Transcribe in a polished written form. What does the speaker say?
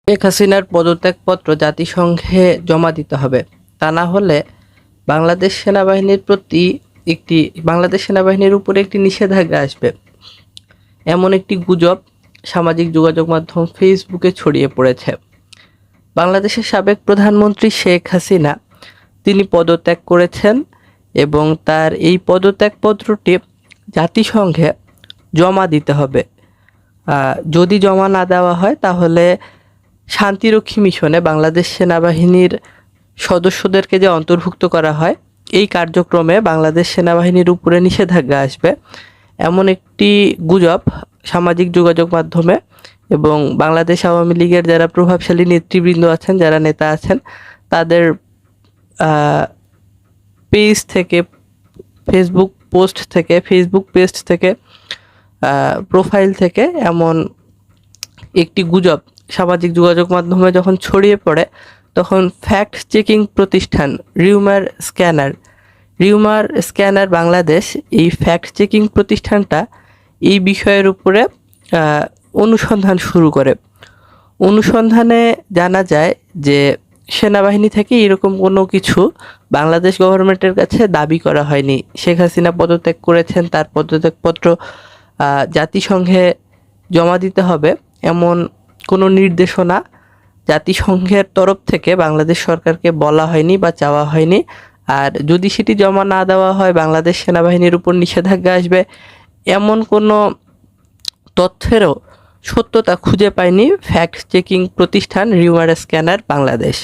শেখ হাসিনার পদত্যাগপত্র জাতিসংঘে জমা দিতে হবে। তা না হলে বাংলাদেশ সেনাবাহিনীর প্রতি বাংলাদেশ সেনাবাহিনীর উপরে একটি নিষেধাজ্ঞা আসবে, এমন একটি গুজব সামাজিক যোগাযোগ মাধ্যম ফেসবুকে ছড়িয়ে পড়েছে। বাংলাদেশের সাবেক প্রধানমন্ত্রী শেখ হাসিনা তিনি পদত্যাগ করেছেন এবং তার এই পদত্যাগপত্রটি জাতিসংঘে জমা দিতে হবে। যদি জমা না দেওয়া হয় তাহলে শান্তিরক্ষী মিশনে বাংলাদেশ সেনাবাহিনীর সদস্যদেরকে যে অন্তর্ভুক্ত করা হয়, এই কার্যক্রমে বাংলাদেশ সেনাবাহিনীর উপরে নিষেধাজ্ঞা আসবে, এমন একটি গুজব সামাজিক যোগাযোগ মাধ্যমে এবং বাংলাদেশ আওয়ামী লীগের যারা প্রভাবশালী নেতৃবৃন্দ আছেন, যারা নেতা আছেন, তাদের পেজ থেকে, ফেসবুক পেজ থেকে, প্রোফাইল থেকে এমন একটি গুজব সামাজিক যোগাযোগ মাধ্যমে যখন ছড়িয়ে পড়ে, তখন ফ্যাক্ট চেকিং প্রতিষ্ঠান রিউমার স্ক্যানার বাংলাদেশ, এই ফ্যাক্ট চেকিং প্রতিষ্ঠানটা এই বিষয়ের উপরে অনুসন্ধান শুরু করে। অনুসন্ধানে জানা যায় যে সেনাবাহিনী থেকে এরকম কোনো কিছু বাংলাদেশ গভর্নমেন্টের কাছে দাবি করা হয়নি। শেখ হাসিনা পদত্যাগ করেছেন, তার পদত্যাগপত্র জাতিসংঘে জমা দিতে হবে, এমন কোনো নির্দেশনা জাতিসংঘের তরফ থেকে বাংলাদেশ সরকারকে বলা হয়নি বা চাওয়া হয়নি। আর যদি সেটি জমা না দেওয়া হয়, বাংলাদেশ সেনাবাহিনীর উপর নিষেধাজ্ঞা আসবে, এমন কোনো তথ্যেরও সত্যতা খুঁজে পায়নি ফ্যাক্ট চেকিং প্রতিষ্ঠান রিউমার স্ক্যানার বাংলাদেশ।